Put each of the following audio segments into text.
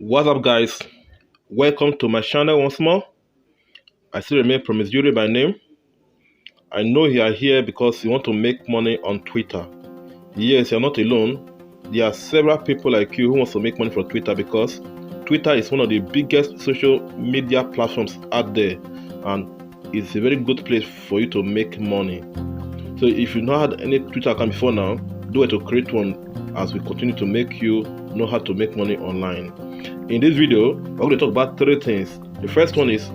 What's up, guys? Welcome to my channel once more. I still remain Promise Yuri by name. I know you are here because you want to make money on Twitter. Yes, you're not alone. There are several people like you who want to make money from Twitter because Twitter is one of the biggest social media platforms out there, and it's a very good place for you to make money. So if you've not had any Twitter account before now, do it to create one as we continue to make you know how to make money online. In this video, we're going to talk about three things. The first one is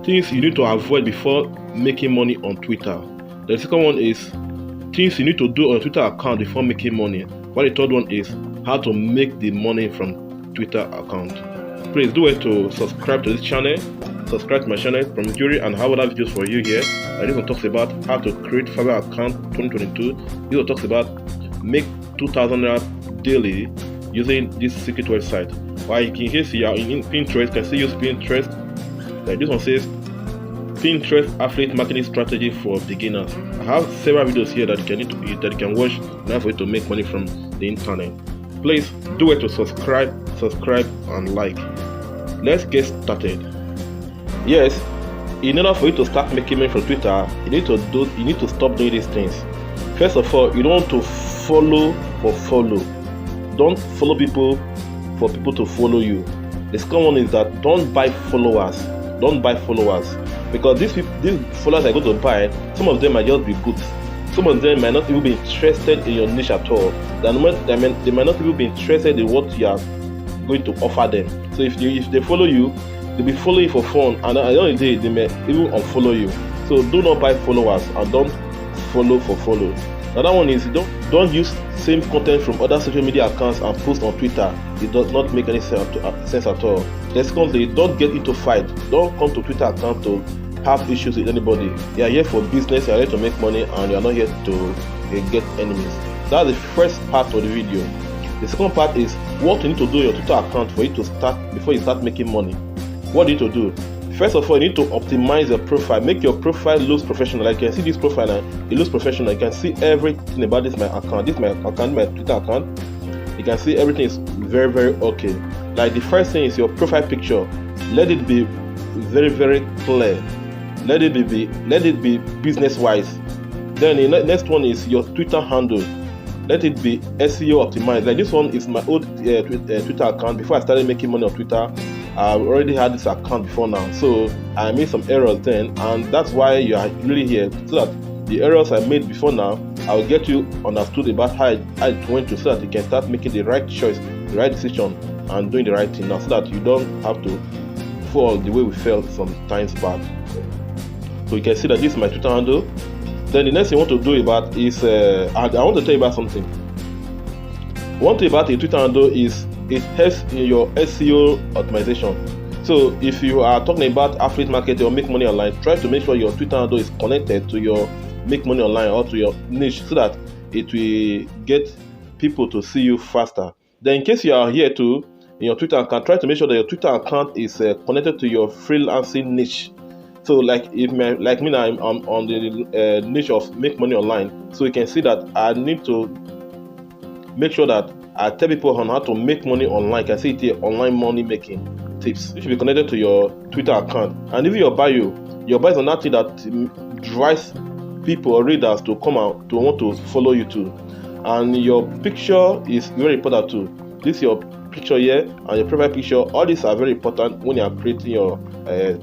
things you need to avoid before making money on Twitter. The second one is things you need to do on a Twitter account before making money. While the third one is how to make the money from Twitter account. Please do it to subscribe to this channel, subscribe to my channel from Jury, and have other videos for you here. This one talks about how to create Fiverr account 2022. This one talks about make 2,000 naira daily using this secret website. While in case you are in Pinterest, you can still use Pinterest. Like this one says Pinterest affiliate marketing strategy for beginners. I have several videos here that you can watch now for you to make money from the internet. Please do it to subscribe and like. Let's get started. Yes, in order for you to start making money from Twitter, you need to stop doing these things. First of all, you don't want to follow for follow. Don't follow people for people to follow you. The second one is that don't buy followers. Don't buy followers, because these followers are going to buy, some of them might just be bots. Some of them might not even be interested in your niche at all. They might not even be interested in what you are going to offer them. So if they follow you, they'll be following you for fun, and at the end of the day, they may even unfollow you. So do not buy followers and don't follow for follow. Another one is don't use same content from other social media accounts and post on Twitter. It does not make any sense at all. Secondly, don't get into fight. Don't come to Twitter account to have issues with anybody. You are here for business, you are here to make money, and you are not here to get enemies. That's the first part of the video. The second part is what you need to do on your Twitter account for you to start before you start making money. What do you need to do? First of all, you need to optimize your profile. Make your profile look professional. Like you can see this profile now, it looks professional. You can see everything about this my account. This my account, my Twitter account. You can see everything is very, very okay. Like the first thing is your profile picture. Let it be very, very clear. Let it be business wise. Then the next one is your Twitter handle. Let it be SEO optimized. Like this one is my old Twitter account. Before I started making money on Twitter, I already had this account before now, so I made some errors then, and that's why you are really here, so that the errors I made before now, I will get you understood about how it went to, so that you can start making the right choice, the right decision, and doing the right thing now, so that you don't have to fall the way we felt some times back. So you can see that this is my Twitter handle. Then the next thing I want to do about is, I want to tell you about something. One thing about a Twitter handle is it helps in your SEO optimization. So if you are talking about affiliate marketing or make money online, try to make sure your Twitter handle is connected to your make money online or to your niche, so that it will get people to see you faster. Then in case you are here too in your Twitter account, try to make sure that your Twitter account is connected to your freelancing niche. So like me now, I'm on the niche of make money online, so you can see that I need to make sure that I tell people on how to make money online. You can see it here, online money making tips. It should be connected to your Twitter account. And even your bio is another thing that drives people or readers to come out to want to follow you too. And your picture is very important too. This is your picture here and your profile picture. All these are very important when you are creating your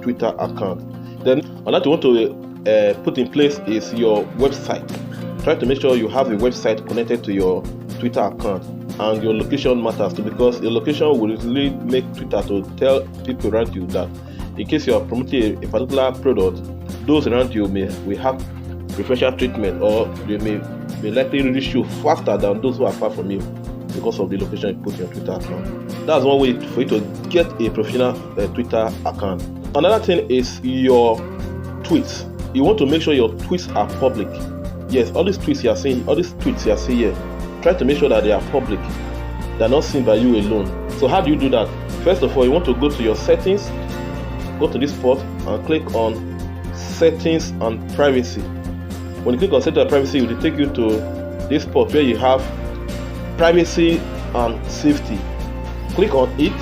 Twitter account. Then another thing you want to put in place is your website. Try to make sure you have a website connected to your Twitter account, and your location matters too, because your location will really make Twitter to tell people around you that in case you are promoting a particular product, those around you will have preferential treatment, or they may likely reach you faster than those who are far from you because of the location you put in your Twitter account. That's one way for you to get a professional Twitter account. Another thing is your tweets. You want to make sure your tweets are public. Yes, all these tweets you are seeing here, try to make sure that they are public. They are not seen by you alone. So how do you do that? First of all, you want to go to your settings, go to this spot and click on settings and privacy. When you click on settings and privacy, it will take you to this spot where you have privacy and safety. Click on it.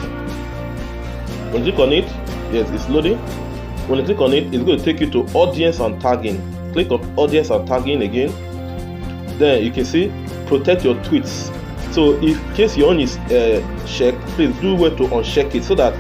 When you click on it, yes, it's loading. When you click on it, it's going to take you to audience and tagging. Click on audience and tagging again. Then you can see protect your tweets. So if in case your own is checked, please do well to uncheck it so that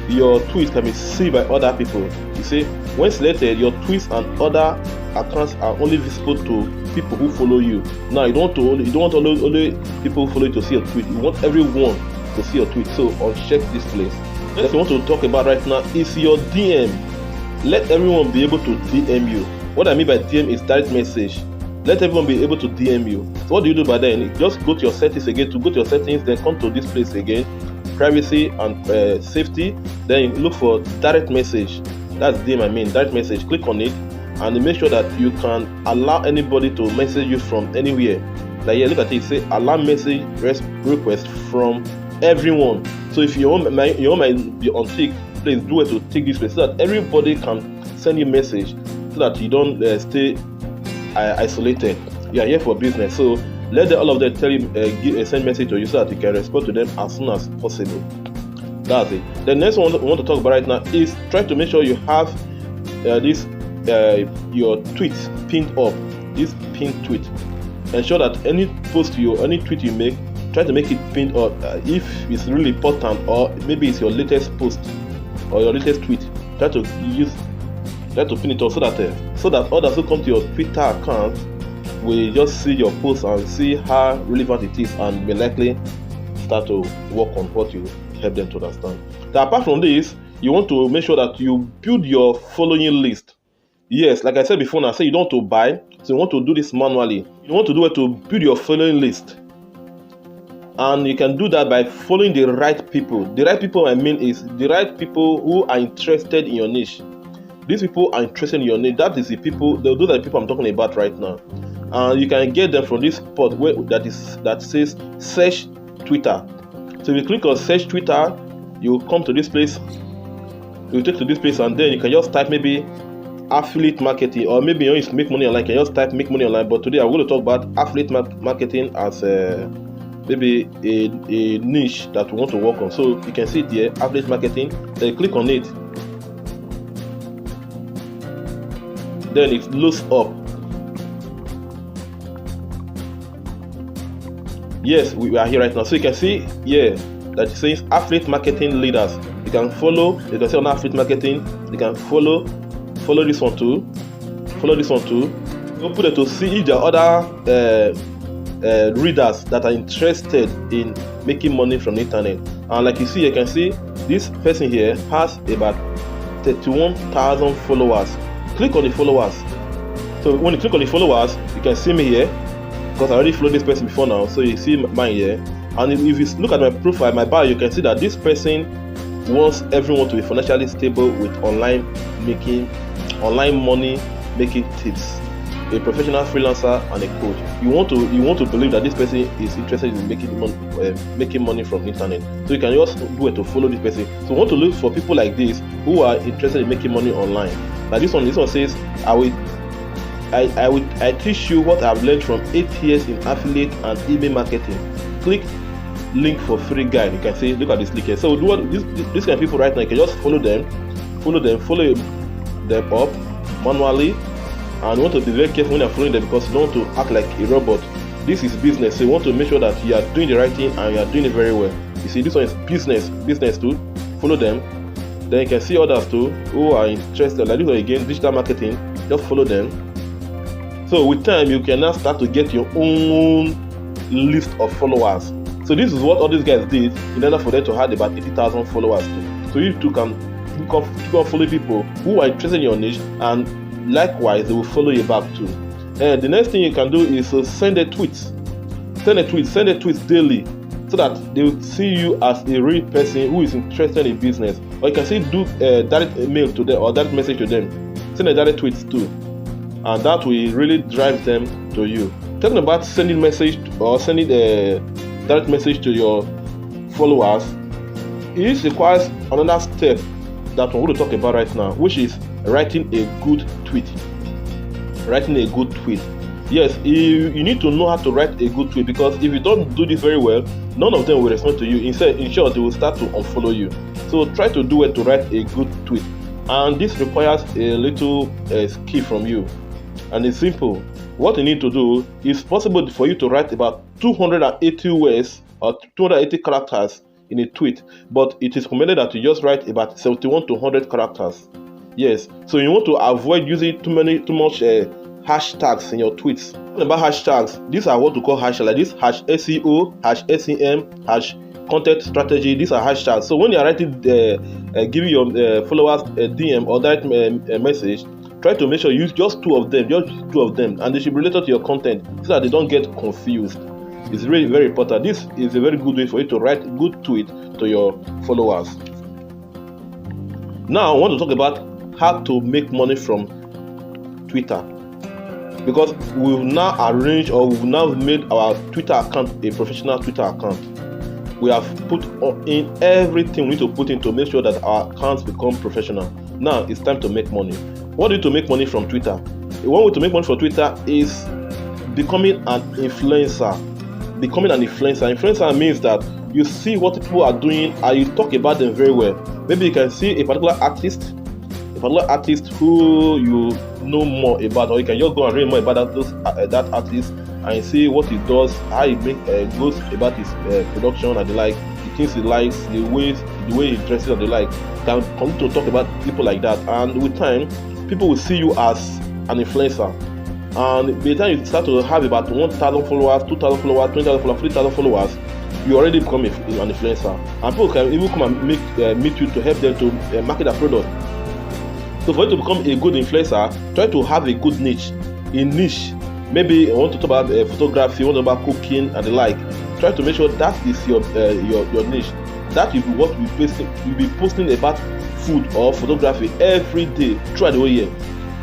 your tweets can be seen by other people. You see, when selected, your tweets and other accounts are only visible to people who follow you. Now you don't want only people who follow you to see your tweet. You want everyone to see your tweet. So uncheck this place. Next, we want to talk about right now is your DM. Let everyone be able to DM you. What I mean by DM is direct message. Let everyone be able to DM you. So what do you do by then? Just go to your settings again. To go to your settings, then come to this place again, privacy and safety. Then look for direct message. That's DM. I mean direct message. Click on it and make sure that you can allow anybody to message you from anywhere. Like here, look at it. Say allow message request from everyone. So if your own might be on tick, please do it to tick this place so that everybody can send you message so that you don't stay isolated. You are here for business, so let all of them tell you, send message to you so that you can respond to them as soon as possible. That's it. The next one we want to talk about right now is try to make sure you have your tweets pinned up. This pinned tweet. Ensure that any tweet you make, try to make it pinned up. If it's really important, or maybe it's your latest post or your latest tweet, try to pin it up so that others who come to your Twitter account will just see your post and see how relevant it is and will likely start to work on what you help them to understand. Now, apart from this, you want to make sure that you build your following list. Yes, like I said before, I say you don't want to buy, so you want to do this manually. You want to do it to build your following list. And you can do that by following the right people. The right people I mean is the right people who are interested in your niche. These people are interested in your niche. That is the people. Those are the people I'm talking about right now. And you can get them from this spot that says search Twitter. So if you click on search Twitter, you come to this place. You take to this place, and then you can just type maybe affiliate marketing, or maybe you want to make money online. You can just type make money online. But today I'm going to talk about affiliate marketing as maybe a niche that we want to work on. So you can see it here, affiliate marketing. Then you click on it. Then it loads up. Yes, we are here right now. So you can see here that it says affiliate marketing leaders. You can follow. You can see on affiliate marketing. You can follow this one too. Follow this one too. You put it to see if there are other readers that are interested in making money from the internet. And like you see, you can see this person here has about 31,000 followers. Click on the followers. So when you click on the followers, you can see me here because I already followed this person before now. So you see mine here. And if you look at my profile, my bio, you can see that this person wants everyone to be financially stable with online money making tips. A professional freelancer and a coach. You want to believe that this person is interested in making money from the internet. So you can just do it to follow this person. So you want to look for people like this who are interested in making money online. Like this one says, I teach you what I've learned from 8 years in affiliate and email marketing. Click link for free guide. You can see, look at this link here. So do what this kind of people right now, you can just follow them up manually. And you want to be very careful when you're following them because you don't want to act like a robot. This is business, so you want to make sure that you are doing the right thing and you are doing it very well. You see, this one is business too. Follow them. Then you can see others too who are interested. Like this one again, digital marketing. Just follow them. So with time, you can now start to get your own list of followers. So this is what all these guys did in order for them to have about 80,000 followers too. So you too can follow people who are interested in your niche, and likewise they will follow you back too. And the next thing you can do is to send a tweet daily so that they will see you as a real person who is interested in business. Or you can still do direct email to them or direct message to them. Send a direct tweet too, and that will really drive them to you. Talking about sending message or sending a direct message to your followers, it requires another step that we're going to talk about right now, which is writing a good tweet. Yes, you need to know how to write a good tweet, because if you don't do this very well, none of them will respond to you. Instead, in short, they will start to unfollow you. So try to do it to write a good tweet, and this requires a little skill from you, and it's simple. What you need to do is possible for you to write about 280 words or 280 characters in a tweet, but it is recommended that you just write about 71 to 100 characters. Yes, so you want to avoid using too much hashtags in your tweets. About hashtags, these are what we call hashtags, like this #SEO, #SEM, #content strategy. These are hashtags. So when you are writing, giving your followers a DM or direct message, try to make sure you use just two of them, and they should be related to your content so that they don't get confused. It's really very important. This is a very good way for you to write good tweet to your followers. Now I want to talk about how to make money from Twitter, because we've now arranged, or we've now made our Twitter account a professional Twitter account. We have put in everything we need to put in to make sure that our accounts become professional. Now it's time to make money. What do you do to make money from Twitter? One way to make money from Twitter is becoming an influencer. Influencer means that you see what people are doing and you talk about them very well. Maybe you can see a particular artist who you know more about, or you can just go and read more about that artist and see what he does, how he goes about his production and the like, the things he likes, the way he dresses and the like. You can continue to talk about people like that, and with time, people will see you as an influencer. And by the time you start to have about 1,000 followers, 2,000 followers, 20,000 followers, 3,000 followers, you already become an influencer. And people can even come and meet you to help them to market their product. So for you to become a good influencer, try to have a good niche. Maybe you want to talk about photography, you want to talk about cooking and the like. Try to make sure that is your niche. That will be what you'll be posting about food or photography every day throughout the whole year.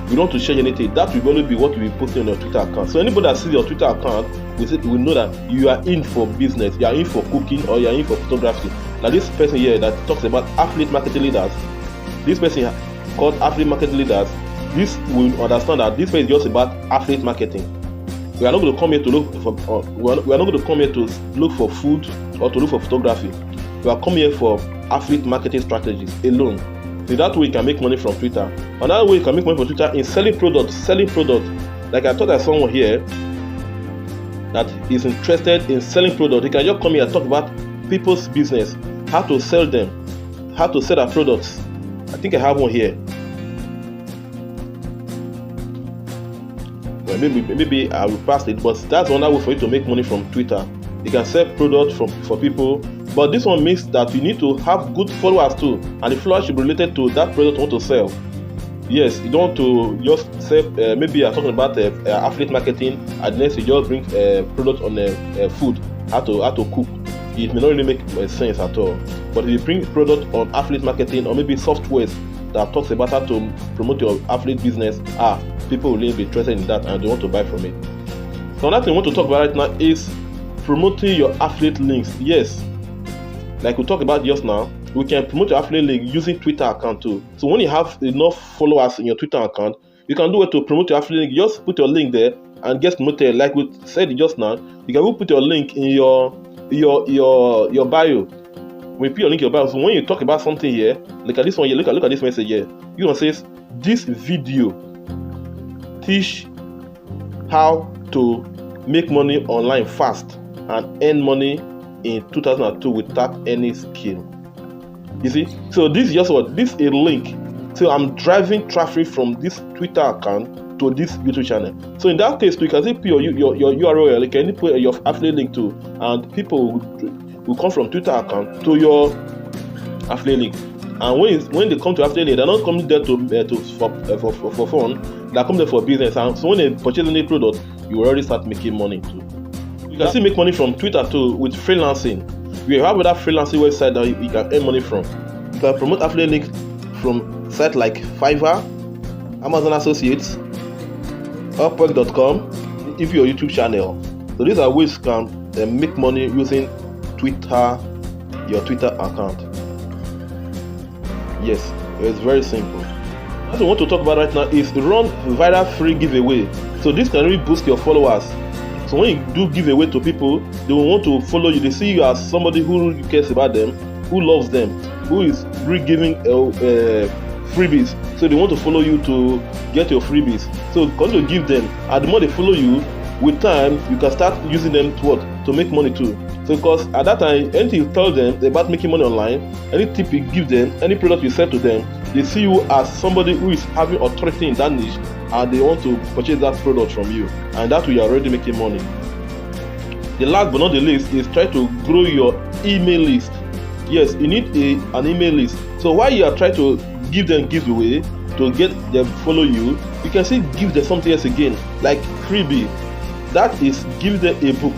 You don't want to share anything. That will only be what you'll be posting on your Twitter account. So anybody that sees your Twitter account will know that you are in for business, you are in for cooking, or you are in for photography. Now this person here that talks about affiliate marketing leaders, this person called affiliate marketing leaders, this will understand that this is just about affiliate marketing. We are not going to come here to look for we are not going to come here to look for food or to look for photography. We are coming here for affiliate marketing strategies alone. So that way you can make money from Twitter. Another way you can make money from Twitter is selling products. Like I thought I saw someone here that is interested in selling products. You can just come here and talk about people's business, how to sell them, how to sell their products. I think I have one here. Well, maybe I will pass it, but that's another way for you to make money from Twitter. You can sell products for people, but this one means that you need to have good followers too, and the followers should be related to that product you want to sell. Yes, you don't want to just sell. Maybe you're talking about affiliate marketing, and next you just bring product on food, how to cook. It may not really make sense at all. But if you bring product on affiliate marketing, or maybe softwares that talks about how to promote your affiliate business, people will really be interested in that and they want to buy from it. So another thing I want to talk about right now is promoting your affiliate links. Yes, like we talked about just now, we can promote your affiliate link using Twitter account too. So when you have enough followers in your Twitter account, you can do it to promote your affiliate link. Just put your link there and get promoted. Like we said just now, you can put your link in your bio. When you put your link in your bio, so when you talk about something here, look at this one here, look at this message here. You know, it says this video teach how to make money online fast and earn money in 2002 without any skill. You see, so this is just what this is a link. So I'm driving traffic from this Twitter account to this YouTube channel. So in that case, you can see your URL, you can put your affiliate link to, and people will come from Twitter account to your affiliate link. And when they come to affiliate link, they're not coming there for fun. They're coming there for business. And so when they purchase any product, you already start making money too. You can still make money from Twitter too with freelancing. We have other freelancing website that you can earn money from. You can promote affiliate link from sites like Fiverr, Amazon Associates, Upwork.com, if your YouTube channel. So these are ways you can make money using Twitter, your Twitter account. Yes, it's very simple. What we want to talk about right now is run viral free giveaway. So this can really boost your followers. So when you do give away to people, they will want to follow you. They see you as somebody who really cares about them, who loves them, who is really giving freebies. So they want to follow you to get your freebies. So continue to give them, and the more they follow you, with time you can start using them to make money too. So because at that time, anything you tell them about making money online, any tip you give them, any product you sell to them, they see you as somebody who is having authority in that niche, and they want to purchase that product from you, and that way you are already making money. The last but not the least is try to grow your email list. Yes, you need an email list. So while you are trying to give them giveaway to get them follow you, you can still give them something else again, like freebie. That is, give them a book,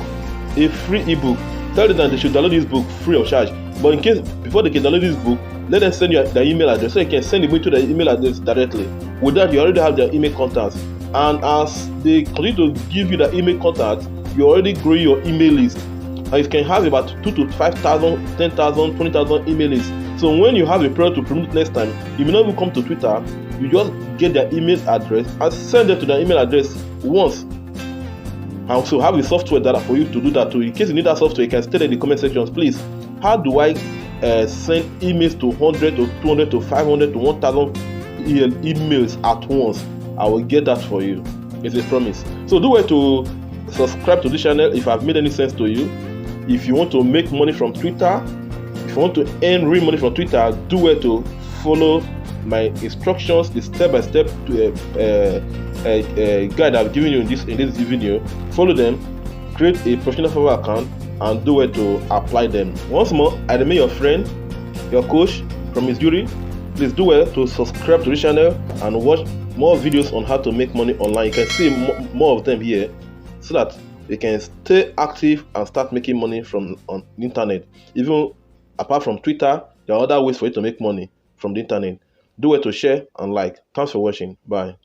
a free ebook. Tell them that they should download this book free of charge. But in case before they can download this book, let them send you their email address, so you can send it to their email address directly. With that, you already have their email contacts, and as they continue to give you the email contacts, you already grow your email list, and you can have about 2,000 to 5,000, 10,000, 20,000 email lists. So when you have a product to promote next time, you may not even come to Twitter. You just get their email address and send them to their email address once. And also have the software data for you to do that too. In case you need that software, you can state in the comment sections, please, how do I send emails to 100 to 200 to 500 to 1,000 emails at once? I will get that for you. It's a promise. So do well to subscribe to this channel if I've made any sense to you. If you want to make money from Twitter, if you want to earn real money from Twitter, do well to follow my instructions, the step-by-step guide I've given you in this video. Follow them, create a professional Fiverr account, and do it to apply them. Once more, I remain your friend, your coach, Promise Yuri. Please do well to subscribe to this channel and watch more videos on how to make money online. You can see more of them here, so that you can stay active and start making money on the internet. Even apart from Twitter, there are other ways for you to make money from the internet. Do well to share and like. Thanks for watching. Bye.